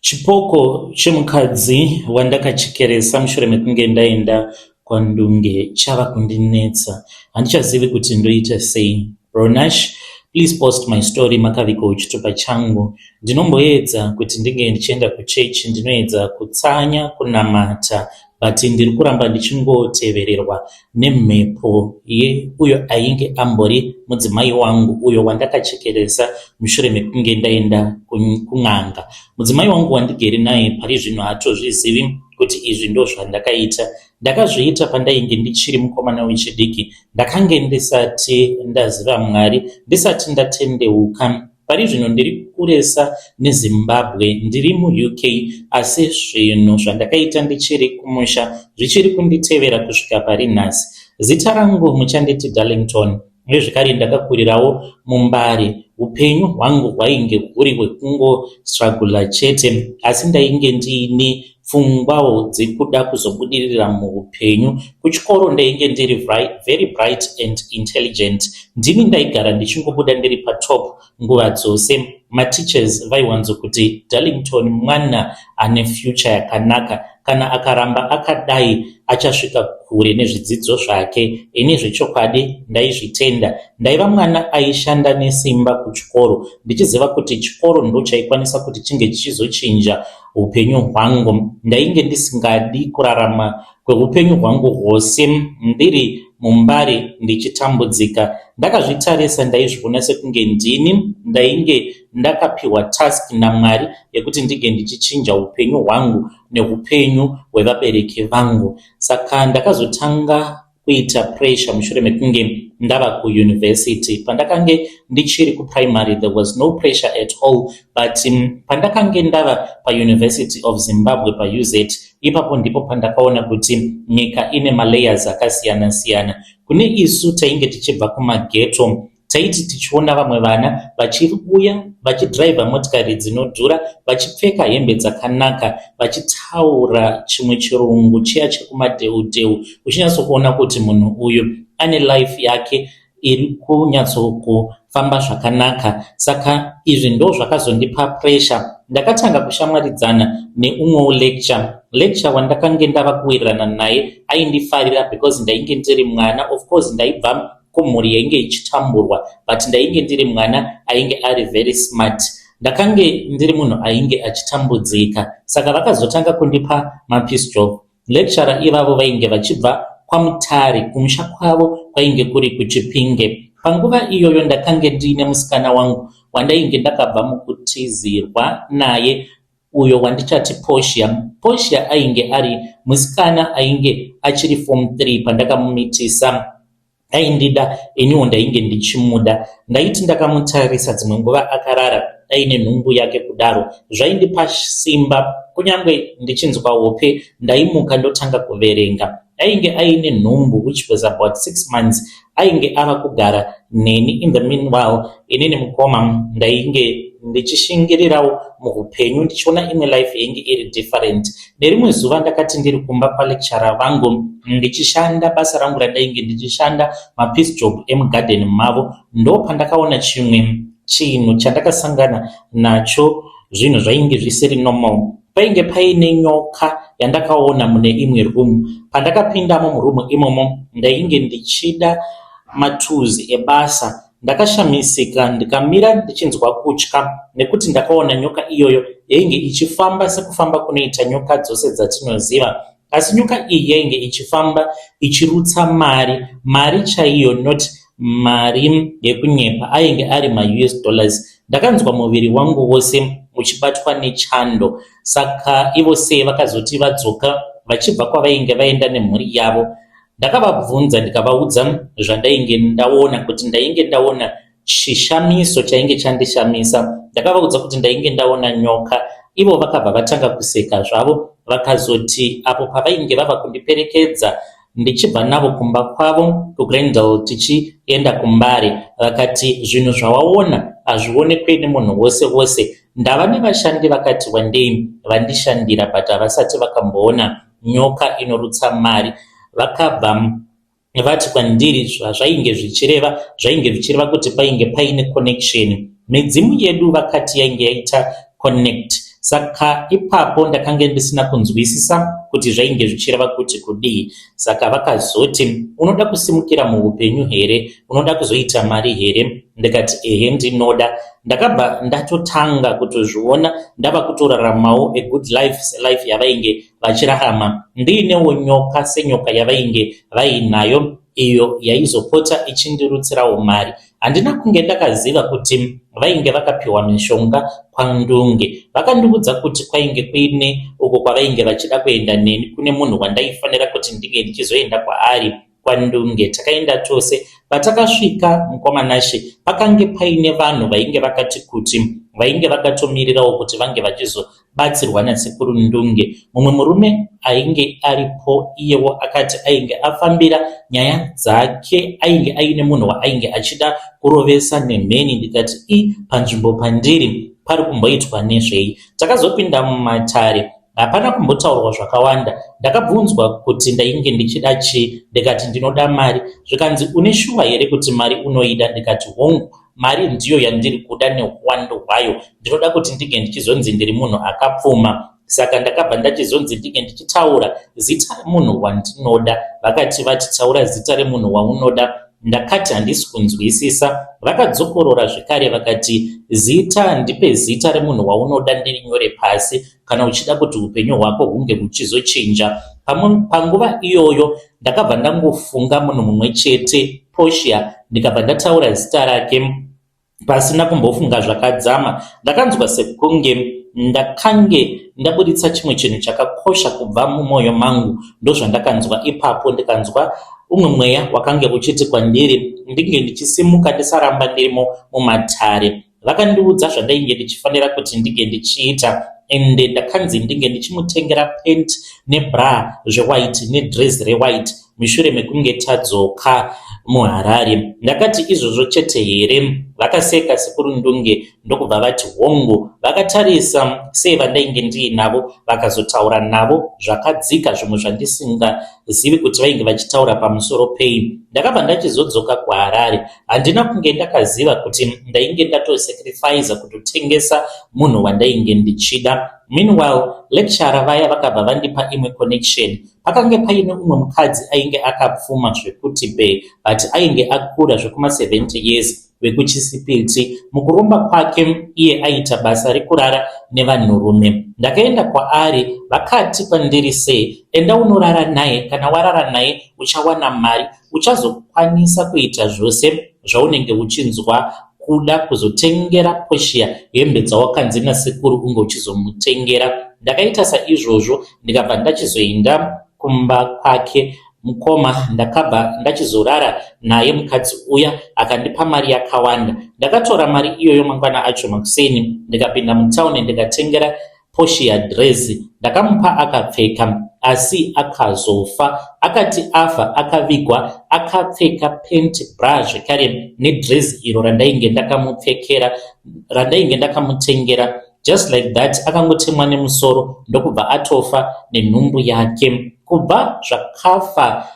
Chipoko chemukadzi wandakachekeresa mushure mekunge ndaenda kwandunge chava kundinetsa. Handichazivi kuti ndoita sei. Ronash, please post my story makaviko chitupa changu. Ndinomboedza kuti ndinge ndichienda kuchechi, ndinoedza kutsanya kunamata, but ndiri kuramba ndichingotevererwa nemhepo uyo ainge ambori mudzimai wangu uyo wandakachekeresa mushure mekunge ndaenda kun'anga. Mudzimai wangu wandigere naye pari zvino hatozvizivi kuti izvi ndo zvandakaita. Ndakazviita pandainge ndichiri mukomana wechidiki, ndakange ndisati ndaziva Mwari, ndisati ndatendeuka. Pari zvino ndiri kuresa neZimbabwe, ndiri muUK, asi zvinhu zvandakaita ndichiri kumusha zvichiri kunditevera kusvika pari nhasi. Zita rangu muchanditi Darlington, nezvikare ndakakurirawo muMbare. Upenyu hwangu hwainge huri hwekungostragula chete, asi ndainge ndiine pfungwawo dzekuda kuzobudirira muupenyu. Kuchikoro ndainge ndiri very bright and intelligent. Ndini ndaigara ndichingobuda ndiri patop nguva dzose. Mateachers vaiwanzo kuti Darlington mwana ane future yakanaka, kana akaramba akadai achasvika kure nezvidzidzo zvake. Ini zvechokwadi ndaizvitenda. Ndaiva mwana aishanda nesimba kuchikoro, ndichiziva kuti chikoro ndo chaikwanisa kuti chinge chichizochinja upenyu hwangu. Ndainge ndisingadi kurarama kweupenyu hwangu hwose ndiri muMbare ndichitambudzika. Ndakazvitarisa ndaizviona sekunge ndini ndainge ndakapiwa task naMwari yekuti ndige ndichichinja upenyu hwangu neupenyu hwevabereki vangu. Saka ndakazotanga kuita pressure mushure mekunge ndava kuuniversity. Pandakange ndichiri kuprimary there was no pressure at all, but pandakange ndava paUniversity of Zimbabwe paUZ, ipapo ndipo pandakaona kuti nyika ine malayers akasiyana siyana. Kune isu tainge tichibva kumageto, taiti tichiona vamwe vana vachiuya vachidriva motikari dzinodhura, vachipfeka hembe dzakanaka, vachitaura chimwe chirungu chiya chekumadheudheu, uchinyatsokuona kuti munhu uyu ane life yake iri kunyatsokufamba zvakanaka. Saka izvi ndo zvakazondipa pressure. Ndakatanga kushamwaridzana neumwewo lecture wandakange ndava kuwirirana naye. Aindifarira because ndainge ndiri mwana. Of course ndaibva kumhuri yainge ichitamburwa, but ndainge ndiri mwana ainge ari very smart. Ndakange ndiri munhu ainge achitambudzika, saka vakazotanga kundipa mapistol. Lecturer ivavo vainge vachibva kwaMutare, kumusha kwavo kwainge kuri kuChipinge. Panguva iyoyo ndakange ndiine musikana wangu wandainge ndakabva mukutizirwa naye, uyo wandichati Portia. Portia ainge ari musikana ainge achiri form 3 pandakamumitisa. Aindida, eniwo ndainge ndichimuda. Ndaiti ndakamutarisa dzimwe nguva akarara aine nhumbu yake kudaro, zvaindipa simba. Kunyange ndichinzwa hope, ndaimuka ndotanga kuverenga. Ainge aine nhumbu which was about 6 months. Ainge ava kugara neni. In the meanwhile, inini mukoma ndainge ndichishingirirawo muupenyu, ndichiona imwe life yangu iri different. Nerimwe zuva ndakati ndiri kumba palecturer vangu ndichishanda basa rangu randainge ndichishanda mapiece job emugarden mavo, ndo pandakaona chimwe chinhu chandakasangana nacho. Zvinhu zvainge zvisiri normal. Painge paine nyoka yandakaona mune imwe room. Pandakapindamo murumu imomo ndainge ndichida matuzi ebasa. Ndakashamisika, ndikamira ndichinzwa kutya nekuti ndakaona nyoka iyoyo yainge ichifamba sekufamba kunoita nyoka dzose dzatinoziva, asi nyoka iyi yainge ichifamba ichirutsa mari chaiyo, not mari yekunyepa, ainge ari maUS dollars. Ndakanzwa muviri wangu wose uchibatwa nechando. Saka ivo sei vakazoti vadzoka vachibva kwavainge vaenda nemhuri yavo. Ndakavabvunza ndikavaudza zvandainge ndaona, kuti ndainge ndaona chishamiso chainge chandishamisa. Ndakavaudza kuti ndainge ndaona nyoka. Ivo vakabva vatanga kuseka zvavo, vakazoti apo pavainge vava kundiperekedza ndichibva navo kumba kwavo kuGrendel tichienda kuMbare, vakati zvinhu zvawaona hazvionekwe nemunhu wose wose. Ndava nevashandi vakati wandei vandishandira, but havasati vakamboona nyoka inorutsa mari. Vakabva vati kwandiri zvazvainge zvichireva kuti painge paine connection. Midzimu yedu vakati yainge yaita connect. Saka ipapo ndakange ndisina kunzwisisa kuti zvainge zvichireva kuti kudii. Saka vakazoti unoda kusimukira muupenyu here, unoda kuzoita mari here? Ndikati ehe ndinoda. Ndakabva ndatotanga kutozviona ndava kutoraramawo a good life selife yavainge vachirarama ndiinewo nyoka senyoka yavainge vainayo iyo yaizopota ichindirutsirawo mari. Handina kunge ndakaziva kuti vainge vakapiwa mishonga kwandunge. Vakandiudza kuti kwainge kuine uko kwavainge vachida kuenda neni kune munhu wandaifanira kuti ndinge ndichizoenda kwaari kwandunge. Takaenda tose. Patakasvika mukomanashe pakange paine vanhu vainge vakati kuti vainge vakatomirirawo kuti vange vachizobatsirwa nasekuru Ndunge. Mumwe murume ainge aripo iyewo akati ainge afambira nyaya dzake, ainge aine munhu waainge achida kurovesa nemheni. Ndikati panzvimbo pandiri pari kumboitwa nezvei? Takazopinda mumatare, hapana kumbotaurwa zvakawanda. Ndakabvunzwa kuti ndainge ndichida chii, ndikati ndinoda mari. Zvikanzi une shuwa here kuti mari unoida? Ndikati hongu, mari ndiyo yandiri kuda neuwandu hwayo. Ndinoda kuti ndinge ndichizonzi ndiri munhu akapfuma. Saka ndakabva ndachizonzi ndinge ndichitaura zita remunhu wandinoda. Vakati vatitaura zita remunhu waunoda. Ndakati handisi kunzwisisa. Vakadzokorora zvekare vakati zita, ndipe zita remunhu waunoda ndirinyore pasi kana uchida kuti upenyu hwako hunge huchizochinja. Panguva iyoyo ndakabva ndangofunga munhu mumwe chete, Portia. Ndikabva ndataura zita rake pasina kumbofunga zvakadzama. Ndakanzwa sekunge ndakange ndaburitsa chimwe chinhu chakakosha kubva mumwoyo mangu. Ndozvandakanzwa ipapo. Ndikanzwa umwe mweya wakange uchiti kwandiri ndinge ndichisimuka ndisaramba ndirimo mumatare. Vakandiudza zvandainge ndichifanira kuti ndinge ndichiita, ende ndakanzi ndinge ndichimutengera pant nebra zvewhite nedress rewhite mushure mekunge tadzoka muHarare. Ndakati izvozvo chete here? Vakaseka sekuru Ndunge ndokubva vati hongu. Vakatarisa sei vandainge ndiinavo vakazotaura navo zvakadzika, zvimwe zvandisingazivi kuti vainge vachitaura pamusoro pei. Ndakabva ndachizodzoka kuHarare. Handina kunge ndakaziva kuti ndainge ndatosacrifice kutotengesa munhu wandainge ndichida. Meanwhile, lecturer vaya vakabva vandipa imwe connection. Pakange paine umwe mukadzi ainge akapfuma zvekuti be, but ainge akura zvekuma 70 years, wekuChipiti. Mukurumba kwake iye aita basa rekurara nevanhurume. Ndakaenda kwaari, vakati kwandiri sei, enda unorara naye. Kana warara naye uchawana mari, uchazokwanisa kuita zvose zvaunenge uchinzwa kuda kuzotengera Portia hembe dzawakanzi nasekuru unge uchizomutengera. Ndakaita saizvozvo, ndikabva ndachizoenda kumba kwake mukoma. Ndakabva ndachizorara naye mukadzi uya, akandipa mari yakawanda. Ndakatora mari iyoyo mangwana acho makuseni, ndikapinda mutauni ndikatengera Portia dress. Ndakamupa akapfeka, asi akazofa. Akati afa akavigwa, akapfeka pant bra zvekare nedress iro randainge ndakamutengera. Just like that akangotemwa nemusoro ndokubva atofa nenhumbu yake. Kubva zvakafa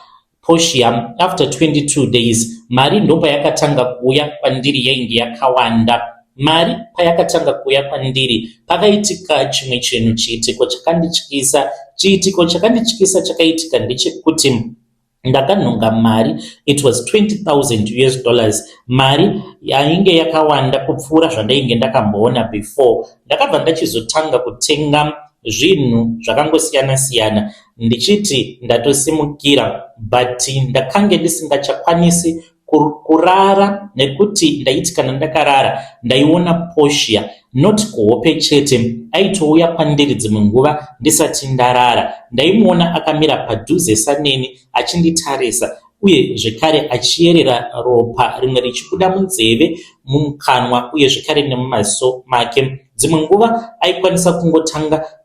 Portia after 22 days, mari ndopa yakatanga kuuya kwandiri yainge yakawanda. Mari payakatanga kuuya kwandiri pakaitika chimwe chinhu, chiitiko chakandityisa. Chiitiko chakandityisa chakaitika ndechekuti ndakanhonga mari. It was $20,000. Mari yainge yakawanda kupfuura zvandainge ndakamboona before. Ndakabva ndachizotanga kutenga zvinhu zvakangosiyana siyana ndichiti ndatosimukira, but ndakange ndisingachakwanisi kurara nekuti ndaiti kana ndakarara ndaiona Portia, not kuhope chete, aitouya kwandiri dzimwe nguva ndisati ndarara. Ndaimuona akamira padhuze saneni achinditarisa, uye zvekare achiyerera ropa rimwe richibuda munzeve, mumukanwa uye zvekare nemumaso make. Dzimwe nguva aikwanisa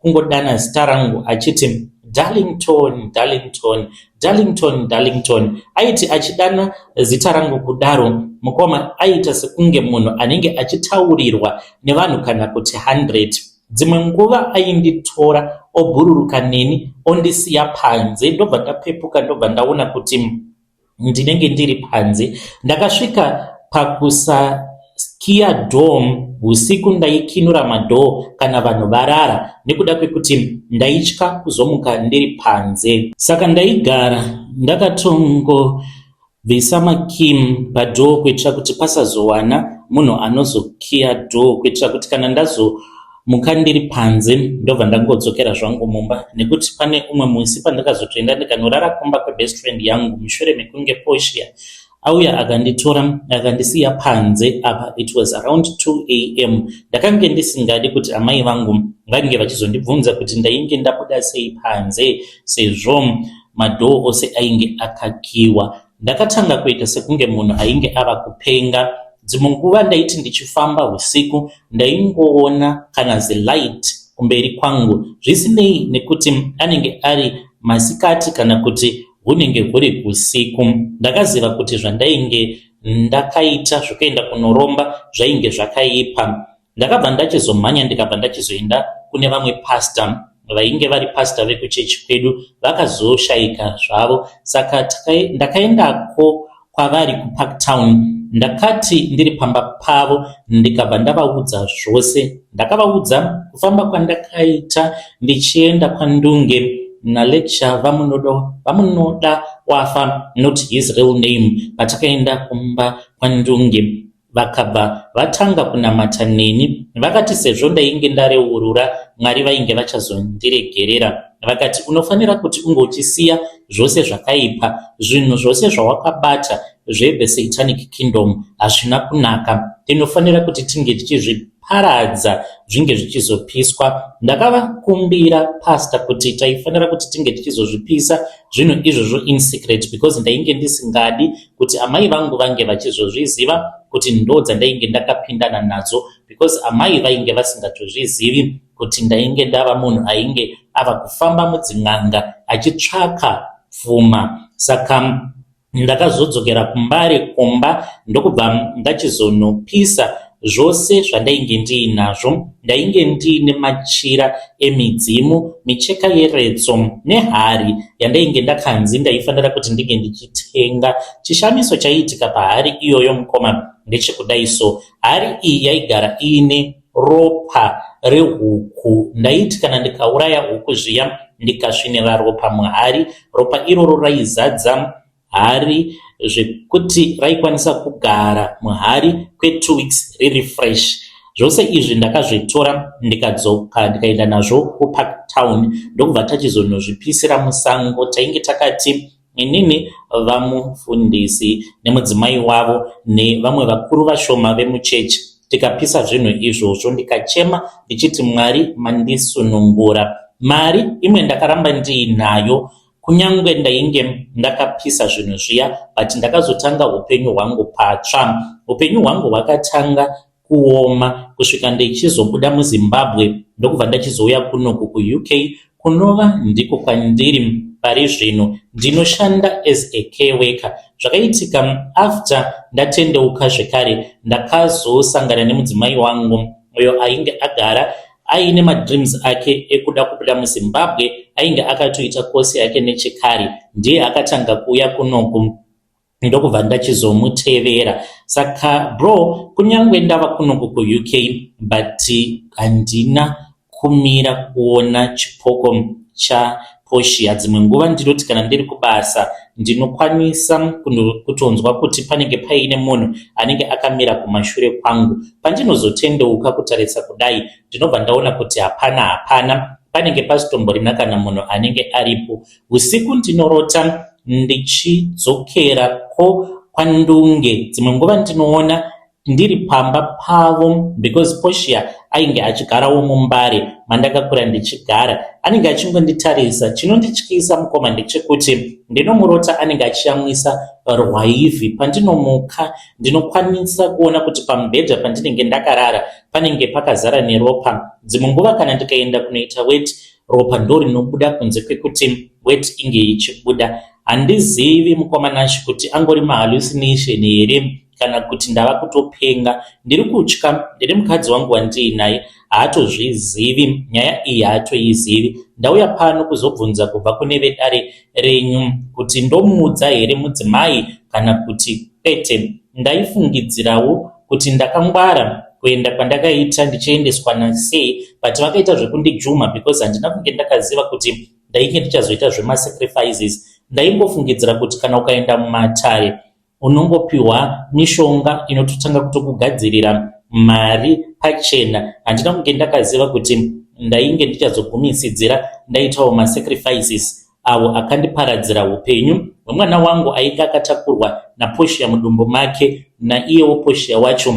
kungodana zita rangu achiti Darlington, Darlington, Darlington, Darlington. Aiti achidana zita rangu kudaro, mukoma aita sekunge munhu anenge achitaurirwa nevanhu kana kuti 100. Dzimwe nguva ainditora obhururuka neni ondisiya panze. Ndobva ndapepuka, ndobva ndaona kuti ndinenge ndiri panze. Ndakasvika kiya door usiku, ndaikinura madhoo kana vanhu varara nekuda kwekuti ndaitya kuzomuka ndiri panze. Saka ndaigara ndakatongobvisa makim padhoo kuitira kuti pasazowana munhu anozokiya dhoo, kuitira kuti kana ndazomuka ndiri panze ndobva ndangodzokera zvangu mumba. Nekuti pane umwe musi pandakazotoenda ndikanorara kumba kwebest friend yangu mushure mekunge Portia auya akanditora akandisiya panze apa. It was around 2 am. Ndakange ndisingadi kuti amai vangu vange vachizondibvunza kuti ndainge ndabuda sei panze sezvo madhoo ose ainge akakiwa. Ndakatanga kuita sekunge munhu ainge ava kupenga. Dzimwe nguva ndaiti ndichifamba usiku ndaingoona kana zilight kumberi kwangu, zvisinei nekuti anenge ari masikati kana kuti hunenge huri usiku. Ndakaziva kuti zvandainge ndakaita zvokuenda kunoromba zvainge zvakaipa. Ndakabva ndachizomhanya ndikabva ndachizoenda kune vamwe pastor vainge vari pastor vekuchechi kwedu, vakazoshayika zvavo. Saka ndakaendako kwavari kuParktown. Ndakati ndiri pamba pavo ndikabva ndavaudza zvose. Ndakavaudza kufamba kwandakaita ndichienda kwaNdunge nalecture vamunoda wafa, not his real name. Patakaenda kumba kwaNdunge vakabva vatanga kunamata neni. Vakati sezvo ndainge ndareurura, Mwari vainge vachazondiregerera. Vakati unofanira kuti ungochisiya zvose zvakaipa, zvinhu zvose zvawakabata zvebe Satanic Kingdom hazvina kunaka. Tinofanira kuti tinge tichizviparadza zvinge zvichizopiswa. Ndakavakumbira pastor kuti taifanira kuti tinge tichizozvipisa zvinhu izvozvo in secret, because ndainge ndisingadi kuti amai vangu vange vachizozviziva kuti ndo dzandainge ndakapindana nadzo, because amai vainge vasingatozvizivi kuti ndainge ndava munhu ainge ava kufamba mudzin'anga achitsvaka pfuma. Saka ndakazodzokera kumbare kumba ndokubva ndachizonopisa zvose zvandainge ndiinazvo. Ndainge ndiine machira emidzimu, micheka yeretso nehari yandainge ndakanzi ndaifanira kuti ndinge ndichitenga. Chishamiso chaiitika pahari iyoyo mukoma ndechekudaiso, hari iyi yaigara iine ropa rehuku. Ndaiti kana ndikauraya huku zviya ndikasvinira ropa muhari, ropa iroro raizadza hari zvekuti raikwanisa kugara muhari kwe2 weeks riri fresh. Zvose izvi ndakazvitora ndikadzoka ndikaenda nazvo kuParktown ndokubva tachizonozvipisira musango. Tainge takati inini vamufundisi nemudzimai wavo nevamwe vakuru vashoma vemuchechi tikapisa zvinhu izvozvo. Ndikachema ndichiti Mwari mandisunungura. Mari imwe ndakaramba ndiinayo kunyange ndainge ndakapisa zvinhu zviya, but ndakazotanga upenyu hwangu patsva. Upenyu hwangu hwakatanga kuoma kusvika ndichizobuda muZimbabwe ndokubva ndachizouya kunoku kuUK kunova ndiko kwandiri pari zvino. Ndinoshanda as a care worker. Zvakaitika after ndatendeuka zvekare ndakazosangana nemudzimai wangu uyo ainge agara aine madreams ake ekuda kubuda muZimbabwe. Ainge akatoita kosi yake nechekare, ndiye akatanga kuuya kunoku ndokubva ndachizomutevera. Saka bro, kunyange ndava kunoku kuUK but handina kumira kuona chipoko chaPortia. Dzimwe nguva ndinoti kana ndiri kubasa ndinokwanisa kutonzwa kuti panenge paine munhu anenge akamira kumashure kwangu. Pandinozotendeuka kutarisa kudai ndinobva ndaona kuti hapana, panenge pasitomborina kana munhu anenge aripo. Usiku ndinorota ndichidzokerako kwaNdunge. Dzimwe nguva ndinoona ndiri pamba pavo, because Portia ainge achigarawo mumbare mandakakura ndichigara. Anenge achingonditarisa. Chinondityisa mukoma ndechekuti ndinomurota anenge achiyamwisa rwaivi. Pandinomuka ndinokwanisa kuona kuti pamubhedha pandinenge ndakarara panenge pakazara neropa. Dzimwe nguva kana ndikaenda kunoita weti, ropa ndo rinobuda kunze kwekuti weti inge ichibuda. Handizivi mukomanashi kuti angori mahallucination here kana kuti ndava kutopenga. Ndiri kutya, ndiri mukadzi wangu wandiinaye haatozvizivi, nyaya iyi haatoizivi. Ndauya pano kuzobvunza kubva kune vedare renyu kuti ndomuudza here mudzimai kana kuti kwete. Ndaifungidzirawo kuti ndakangwara kuenda kwandakaita ndichiendeswa nasei, but vakaita zvekundijuma because handina kunge ndakaziva kuti ndainge ndichazoita zvemasacrifices. Ndaingofungidzira kuti kana ukaenda mumatare unongopiwa mishonga inototanga kutokugadzirira mari pachena. Handina kunge ndakaziva kuti ndainge ndichazogumisidzira ndaitawo masacrifices avo akandiparadzira upenyu. Mwana wangu ainge akatakurwa naPortia mudumbu make, naiyewo Portia wacho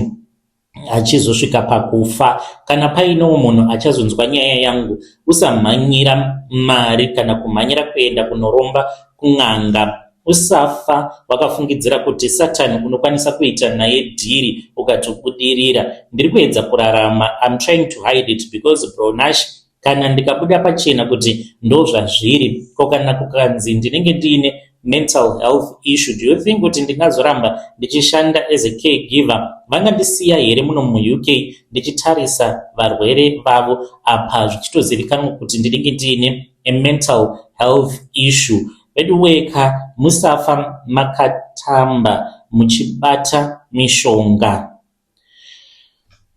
achizosvika pakufa. Kana painewo munhu achazonzwa nyaya yangu, usamhanyira mari kana kumhanyira kuenda kunoromba kun'anga. Usafa wakafungidzira kuti Satani unokwanisa kuita naye dhiri ukatobudirira. Ndiri kuedza kurarama. I'm trying to hide it because bro Nash, kana ndikabuda pachena kuti ndo zvazviri, ko kana kukanzi ndinenge ndiine mental health issue, do you think kuti ndingazoramba ndichishanda as a caregiver? Vangandisiya here muno muUK ndichitarisa varwere vavo apa zvichitozivikanwa kuti ndinenge ndiine a mental health issue? Veduweka musafa makatamba muchibata mishonga.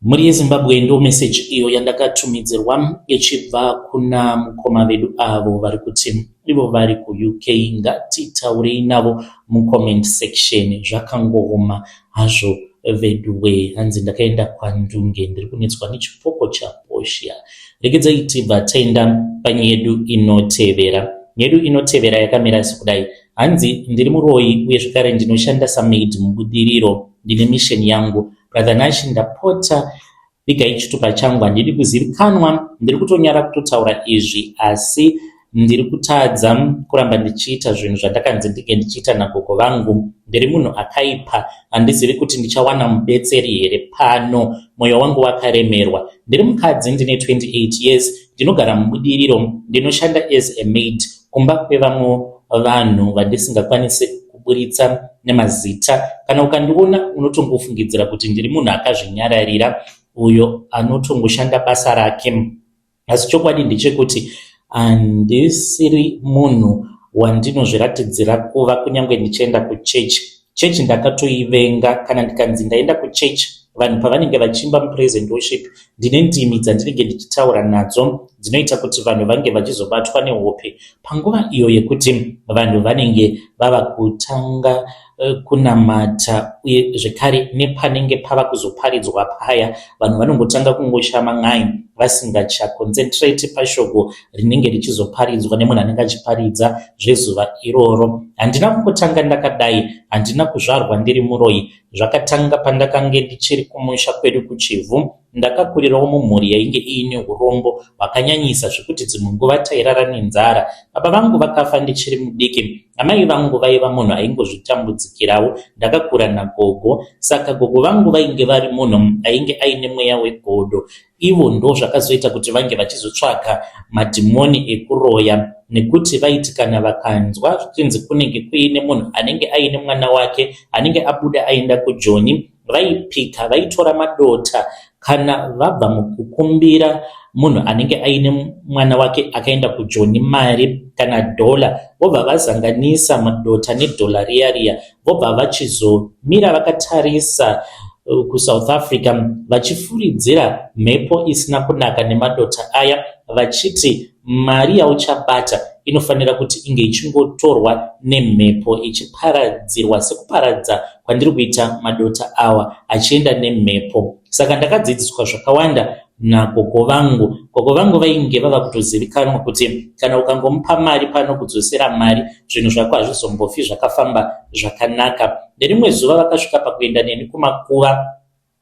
Muri yeZimbabwe ndo message iyo yandakatumidzirwa ichibva kuna mukoma vedu avo vari kuti ivo vari kuUK. Ngatitaurei navo mucomment section. Zvakangooma hazvo veduwe. Hanzi ndakaenda kwandunge ndiri kunetswa nechipoko chaPortia. Regedzai tibva taenda panyedu inotevera. Nyedu inotevera yakamira sekudai. Hanzi ndiri muroyi uye zvakare ndinoshanda samaid mubudiriro. Ndine mission yangu. Brother Nash, ndapota vigai chitupa changu, handidi kuzivikanwa. Ndiri kutonyara kutotaura izvi asi ndiri kutadza kuramba ndichiita zvinhu zvandakanzi ndinge ndichiita nagogo vangu. Ndiri munhu akaipa, handizivi kuti ndichawana mubetseri here pano. Mwoyo wangu wakaremerwa. Ndiri mukadzi, ndine 28 years, ndinogara mubudiriro, ndinoshanda as a maid kumba kwevamwe vanhu vandisingakwanisi kuburitsa nemazita. Kana ukandiona unotongofungidzira kuti ndiri munhu akazvinyararira uyo anotongoshanda basa rake. Asi chokwadi ndechekuti handisiri munhu wandinozviratidzira kuva kunyange ndichienda kuchechi. Chechi ndakatoivenga. Kana ndikanzi ndaenda kuchechi, vanhu pavanenge vachimba mupresent worship, ndine ndimi dzandinenge ndichitaura nadzo dzinoita kuti vanhu vange vachizobatwa nehope panguva iyo yekuti vanhu vanenge vava kutanga kunamata, uye zvekare nepanenge pava kuzoparidzwa paya vanhu vanongotanga kungoshama n'ai vasingachaconcentrate pashoko rinenge richizoparidzwa nemunhu anenge achiparidza zvezuva iroro. Handina kungotanga ndakadai, handina kuzvarwa ndiri muroyi. Zvakatanga pandakange ndichiri kumusha kwedu kuchivhu. Ndakakurirawo mumhuri yainge iine urombo hwakanyanyisa zvekuti dzimwe nguva tairara nenzara. Baba vangu vakafa ndichiri mudiki. Amai vangu vaiva munhu aingozvitambudzikirawo. Ndakakura nagogo, saka gogo vangu vainge vari munhu ainge aine mweya wegodo. Ivo ndo zvakazoita kuti vange vachizotsvaka madhimoni ekuroya, nekuti vaiti kana vakanzwa zvichinzi kunenge kuine munhu anenge aine mwana wake anenge abuda aenda kujoni, vaipika, vaitora madota. Kana vabva mukukumbira munhu anenge aine mwana wake akaenda kujoni mari kana dhola, vobva vazanganisa madota nedhola riya, vobva vachizomira vakatarisa kuSouth Africa vachifuridzira mhepo isina kunaka nemadota aya, vachiti mari yauchabata inofanira kuti inge ichingotorwa nemhepo ichiparadzirwa sekuparadza kwandiri kuita madota awa achienda nemhepo. Saka ndakadzidziswa zvakawanda nagogo vangu. Gogo vangu vainge vava kutozivikanwa kuti kana ukangomupa mari pano kudzosera mari, zvinhu zvako hazvizombofi zvakafamba zvakanaka. Nerimwe zuva vakasvika pakuenda neni kumakuva,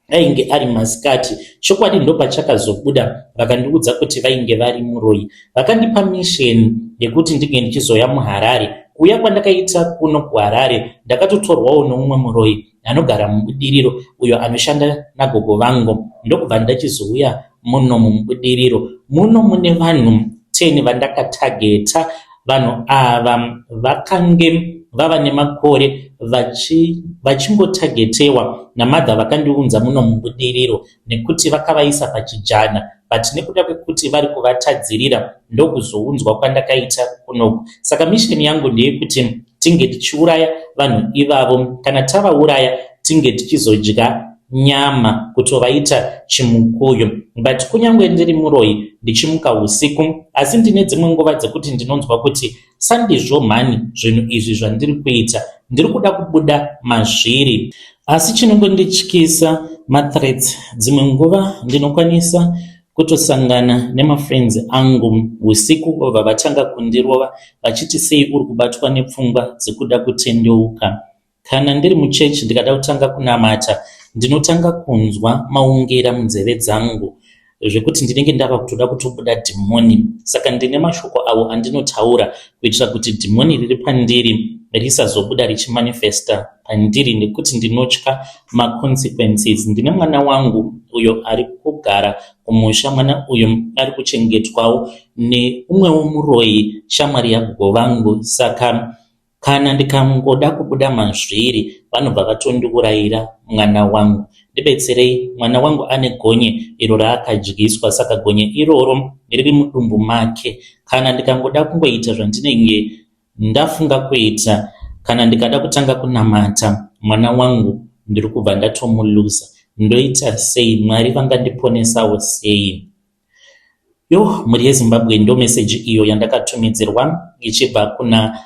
ainge ari masikati. Chokwadi ndo pachakazobuda vakandiudza kuti vainge vari muroyi. Vakandipa mission yekuti ndinge ndichizoya muHarare. Kuuya kwandakaita kuno kuHarare ndakatotorwawo nomumwe muroyi anogara mubudiriro uyo anoshanda nagogo vangu. Ndokubva ndachizouya muno mubudiriro. Muno mune vanhu 10 vandakatageta. Vanhu ava vakange vava nemakore vachingotagetewa namadha vakandiunza muno mubudiriro nekuti vakavaisa pachijana, but nekuda kwekuti vari kuvatadzirira ndokuzounzwa kwandakaita kunoku. Saka misheni yangu ndeyekuti tinge tichiuraya vanhu ivavo, kana tavauraya tinge tichizodya nyama kutovaita chimukuyu, but kunyange ndiri muroi ndichimuka usiku, asi ndine dzimwe nguva dzekuti ndinonzwa kuti sandizvo mhani zvinhu izvi zvandiri kuita, ndiri kuda kubuda mazviri. Asi chinongondityisa mathreats, dzimwe nguva ndinokwanisa kutosangana nemafriends angu usiku vobva vatanga kundirova vachiti sei uri kubatwa nepfungwa dzekuda kutendeuka. Kana ndiri muchechi ndikada kutanga kunamata, ndinotanga kunzwa maungera munzeve dzangu zvekuti ndinenge ndava kutoda kutobuda dhimoni. Saka ndine mashoko avo andinotaura kuitira kuti dhimoni riri pandiri risazobuda richimanifesta pandiri, nekuti ndinotya maconsequences. Ndine mwana wangu uyo ari kugara kumusha, mwana uyo ari kuchengetwawo neumwewo muroi, shamwari yagogo vangu. Saka kana ndikangoda kubuda mazviri vanobva vatondiurayira mwana wangu. Ndibetserei, mwana wangu ane gonye iro raakadyiswa, saka gonye iroro riri mudumbu make. Kana ndikangoda kungoita zvandinenge ndafunga kuita, kana ndikada kutanga kunamata mwana wangu, ndiri kubva ndatomuluza. Ndoita sei? Mwari vangandiponesawo sei? Muri yeZimbabwe ndo meseji iyo yandakatumidzirwa ichibva kuna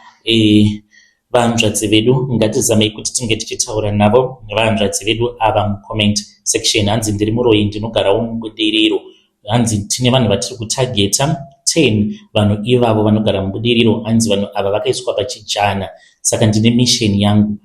vahanzvadzi vedu. Ngatizamei kuti tinge tichitaura navo vahanzvadzi vedu ava mucomment section. Hanzi ndiri muroi ndinogarawo mubudiriro. Hanzi tine vanhu vatiri kutageta 10 vanhu ivavo vanogara mubudiriro. Hanzi vanhu ava vakaiswa pachijana, saka ndine mission yangu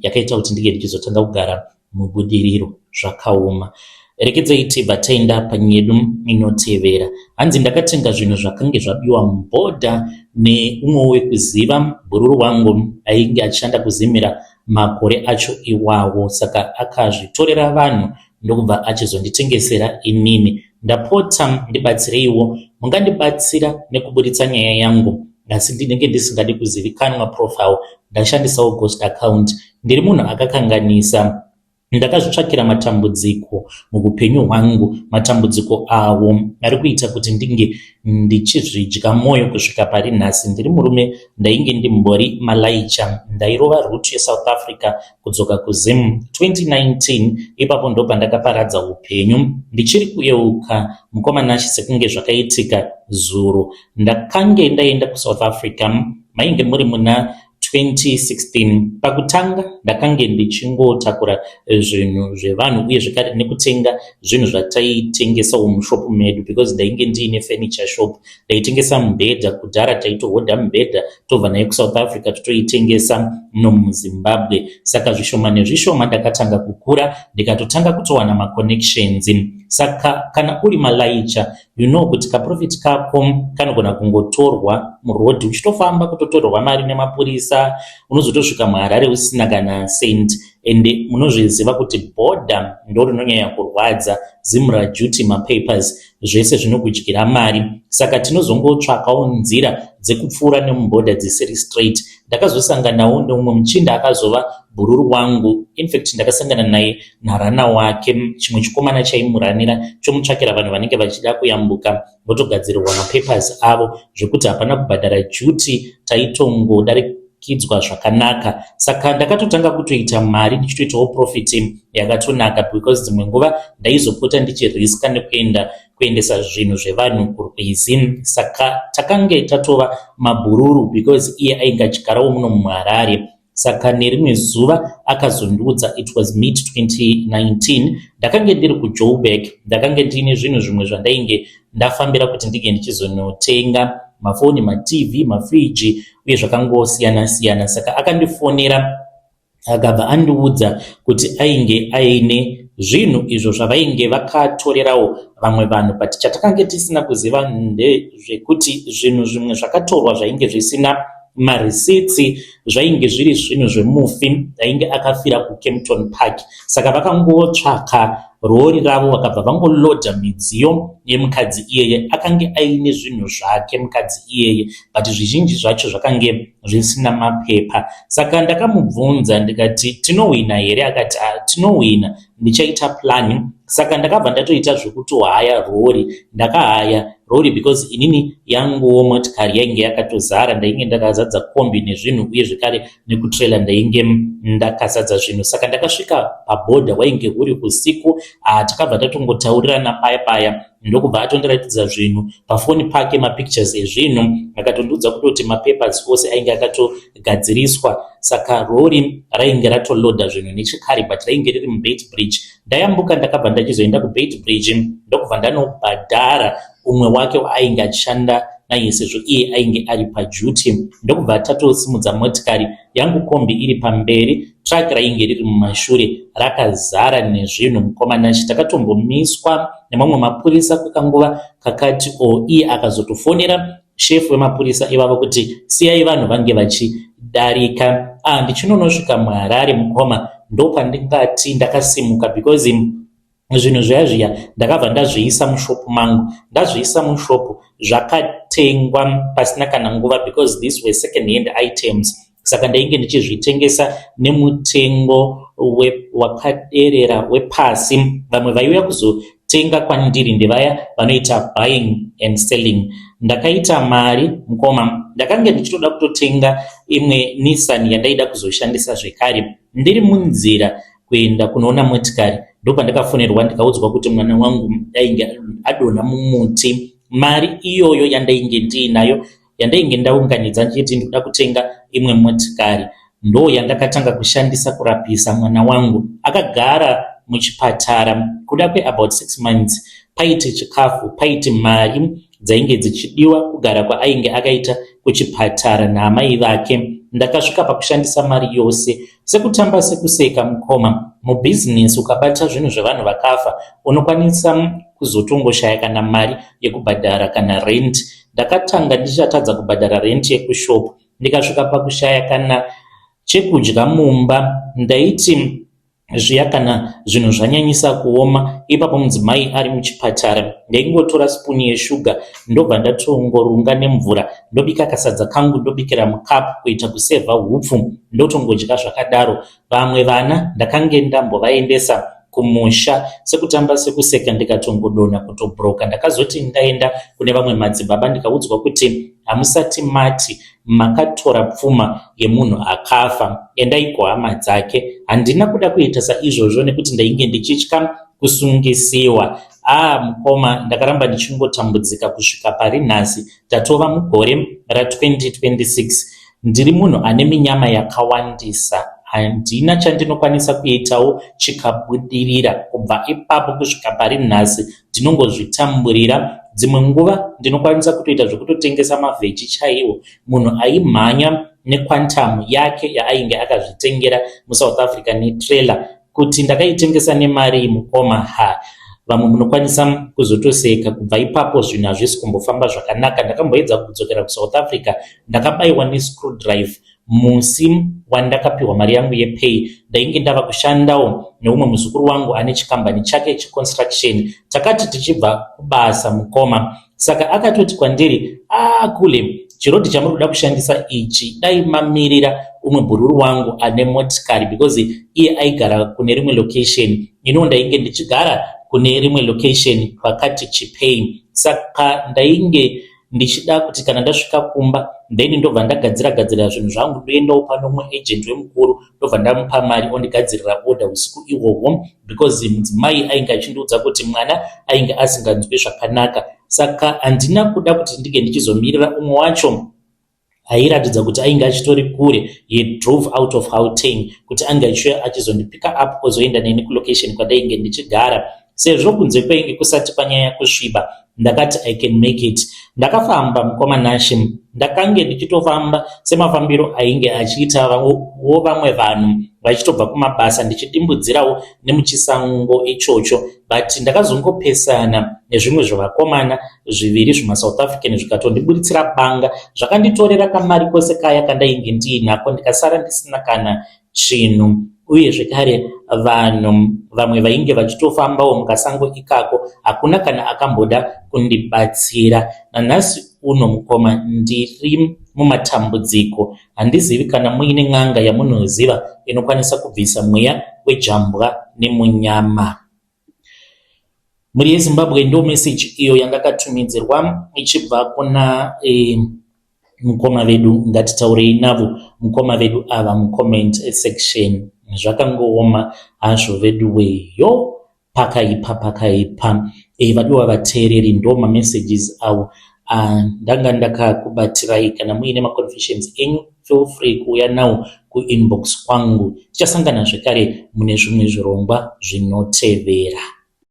yakaita kuti ndige ndichizotanga kugara mubudiriro. Zvakaoma. Rekedzei tibva taenda panyedu inotevera. Hanzi ndakatenga zvinhu zvakange zvabiwa mubhodha neumwe wekuziva. Bhururu wangu ainge achishanda kuzimira makore acho iwawo, saka akazvitorera vanhu ndokubva achizonditengesera inini. Ndapota ndibatsireiwo, mungandibatsira nekuburitsa nyaya yangu, asi ndinenge ndisingadi kuzivikanwa profile. Ndashandisawo ghost account. Ndiri munhu akakanganisa. Ndakazvitsvakira matambudziko muupenyu hwangu, matambudziko awo ari kuita kuti ndinge ndichizvidya mwoyo kusvika pari nhasi. Ndiri murume ndainge ndimbori malaicha, ndairova rutu yeSouth Africa kudzoka kuZim 2019. Ipapo ndo pandakaparadza upenyu ndichiri kuyeuka mukomana sekunge zvakaitika zuro. Ndakange ndaenda kuSouth Africa mainge muri muna 2016. Pakutanga ndakange ndichingotakura zvinhu zvevanhu uye zvekare nekutenga zvinhu zvataitengesa mushopu medu, because ndainge ndiine furniture shop. Ndaitengesa mubhedha, kudhara taitohodha mubhedha tobva nayo kuSouth Africa totoitengesa nomuZimbabwe. Saka zvishoma nezvishoma ndakatanga kukura, ndikatotanga kutowana maconnections. Saka kana uri malaicha, kuti kaprofit kako kanogona kungotorwa murodhi uchitofamba kutotorwa mari nemapurisa, unozotosvika muHarare usina kana sent. Ende munozviziva kuti bhodha ndo rinonyanya kurwadza, zimura duty, mapapers, zvese zvinokudyira mari. Saka tinozongotsvakawo nzira dzekupfuura nemubhodha dzisiri straight. Ndakazosanganawo neumwe muchinda akazova bhururu wangu. In fact ndakasangana naye narana wake, chimwe chikomana chaimuranira chomutsvakira vanhu vanenge vachida kuyambuka votogadzirirwa mapapers avo zvekuti hapana kubhadhara duty, taitongodarikidzwa zvakanaka. Saka ndakatotanga kutoita mari ndichitoitawo profit yakatonaka, because dzimwe nguva ndaizopota ndichiriska nekuendesa zvinhu zvevanhu kurwizi. Saka takange tatova mabhururu, because iye ainge achigarawo muno muHarare. Saka nerimwe zuva akazondiudza, it was mid 2019, ndakange ndiri kuJoburg, ndakange ndine zvinhu zvimwe zvandainge ndafambira kuti ndige ndichizonotenga, mafoni, maTV, mafriji uye zvakangosiyana siyana. Saka akandifonera akabva andiudza kuti ainge aine zvinhu izvo zvavainge vakatorerawo vamwe vanhu, but chatakange tisina kuziva ndezvekuti zvinhu zvimwe zvakatorwa zvainge zvisina marisitsi, zvainge zviri zvinhu zvemufi ainge akafira kuKempton Park. Saka vakangotsvaka rori ravo vakabva vangolodha midziyo yemukadzi iyeye. Akange aine zvinhu zvake mukadzi iyeye, but zvizhinji zvacho zvakange zvisina mapepa. Saka ndakamubvunza ndikati, tinowina here? Akati tinowina, ndichaita plani. Saka ndakabva ndatoita zvekuti haya rori, ndakahaya rori because inini yanguwo motikari yainge yakatozara, ndainge ndakazadza kombi nezvinhu uye zvekare nekutrailer ndainge ndakazadza zvinhu. Saka ndakasvika pabhodha, wainge uri usiku, takabva tatongotaurirana paya paya, ndokubva atondiratidza zvinhu pafoni pake, mapictures ezvinhu, akatondiudza kutoti mapapers ose ainge akatogadziriswa. Saka rori rainge ratoloda zvinhu nechikari, but rainge riri mubait bridge. Ndayambuka ndakabva ndachizoenda kubait bridge, ndokubva ndanobhadhara umwe wake ainge achishanda naye sezvo iye ainge ari paduty. Ndokubva tatosimudza motikari yangu, kombi iri pamberi, truck rainge riri mumashure rakazara nezvinhu. Mukomanachi takatombomiswa nemamwe mapurisa kwekanguva kakati, iye akazotofonera shefu wemapurisa ivavo kuti siyai vanhu vange vachidarika. Ndichinonosvika muHarare mukoma ndopandingati ndakasimuka, because zvinhu zviya ndakabva ndazviisa mushopu mangu, ndazviisa mushopu zvakatengwa pasina kana nguva, because these were second hand items. Saka ndainge ndichizvitengesa nemutengo wakaderera wepasi. Vamwe vaiuya kuzotenga kwandiri ndevaya vanoita buying and selling. Ndakaita mari mukoma, ndakange ndichitoda kutotenga imwe Nissan yandaida kuzoshandisa zvekare. Ndiri munzira kuenda kunoona motikari, ndopa ndakafonerwa ndikaudzwa kuti mwana wangu ainge adonha mumuti. Mari iyoyo yandainge ndiinayo, yandainge ndaunganidza ndichiti ndikuda kutenga imwe motikari, ndo yandakatanga kushandisa kurapisa mwana wangu. Akagara muchipatara kuda about 6 months. Paite chikafu, paite mari dzainge dzichidiwa kugara kwaainge akaita kuchipatara naamai vake. Ndakasvika pakushandisa mari yose sekutamba sekuseka mukoma. Mubusiness ukabata zvinhu zvevanhu vakafa unokwanisa kuzotongoshaya kana mari yekubhadhara kana rent. Ndakatanga ndichatadza kubhadhara rent yekushopu, ndikasvika pakushaya kana chekudya mumba. Ndaiti zviya kana zvinhu zvanyanyisa kuoma, ipapo mudzimai ari muchipatara, ndaingotora spuni yeshuga ndobva ndatongorunga nemvura, ndobika kasadza kangu, ndobikira mukapu kuita kusevha hupfu, ndotongodya zvakadaro. Vamwe vana ndakange ndambovaendesa kumusha sekutamba sekuseka, ndikatongodonha kutobhuroka. Ndakazoti ndaenda kune vamwe madzibaba ndikaudzwa kuti hamusati mati makatora pfuma yemunhu akafa, endai kuhama dzake. Handina kuda kuita saizvozvo nekuti ndainge ndichitya kusungisiwa. Mukoma, ndakaramba ndichingotambudzika kusvika pari nhasi. Tatova mugore ra2026. Ndiri munhu ane minyama yakawandisa, handina chandinokwanisa kuitawo chikabudirira. Kubva ipapo kusvika pari nhasi ndinongozvitamburira. Dzimwe nguva ndinokwanisa kutoita zvekutotengesa mavheji chaiwo. Munhu aimhanya nekwantamu yake yaainge akazvitengera muSouth Africa netrailer, kuti ndakaitengesa nemari mukoma. Vamwe munokwanisa kuzotoseka. Kubva ipapo zvinhu hazvisi kumbofamba zvakanaka. Ndakamboedza kudzokera kuSouth Africa, ndakabayiwa nescrewdrive musi wandakapiwa mari yangu yepay. Ndainge ndava kushandawo neumwe muzukuru wangu ane chikambani chake checonstruction. Takati tichibva kubasa mukoma, saka akatoti kwandiri, kule chirodhi chamuri kuda kushandisa ichi, dai mamirira umwe bhururu wangu ane motikari, because iye aigara kune rimwe location, ino ndainge ndichigara kune rimwe location pakati chipei. Saka ndainge ndichida kuti kana ndasvika kumba, then ndobva ndagadzira zvinhu zvangu, ndoendawo pano mumwe agent wemukuru, ndobva ndamupa mari ondigadzirira order usiku ihwohwo, because mudzimai ainge achindiudza kuti mwana ainge asinganzwi zvakanaka. Saka handina kuda kuti ndige ndichizomirira. Umwe wacho airatidza kuti ainge achitori kure, he drove out of Gauteng kuti ange achizondipika up ozoenda neni kulocation kwadainge ndichigara. Sezvo kunze kwainge kusati kwanyanya kusviba, ndakati I can make it. Ndakafamba mukomanashi, ndakange ndichitofamba semafambiro ainge achiita vamwe vanhu vachitobva kumabasa, ndichidimbudzirawo nemuchisango ichocho. But ndakazongopesana nezvimwe zvevakomana zviviri zvemaSouth African zvikatondibuditsira banga, zvakanditorera kamari kose kaya kandainge ndiinako, ndikasara ndisina kana chinhu. Uye zvekare vanhu vamwe vainge vachitofambawo mukasango ikako, hakuna kana akamboda kundibatsira. Nanhasi uno mukoma ndiri mumatambudziko. Handizivi kana muine n'anga yamunoziva inokwanisa kubvisa mweya wejambwa nemunyama. muri yeZimbabwe ndo message iyo yanga katumidzirwa ichibva kuna mukoma vedu, ngatitaurei navo mukoma vedu ava mucomment section. Zvakangooma hazvo vedu weyo, pakaipa vadiwa vateereri ndo mamessages avo ndanga ndakakubatirai. Kana muine maconfusions enyu feel free kuuya nawo kuinbox kwangu. Tichasangana zvekare mune zvimwe zvirongwa zvinotevera.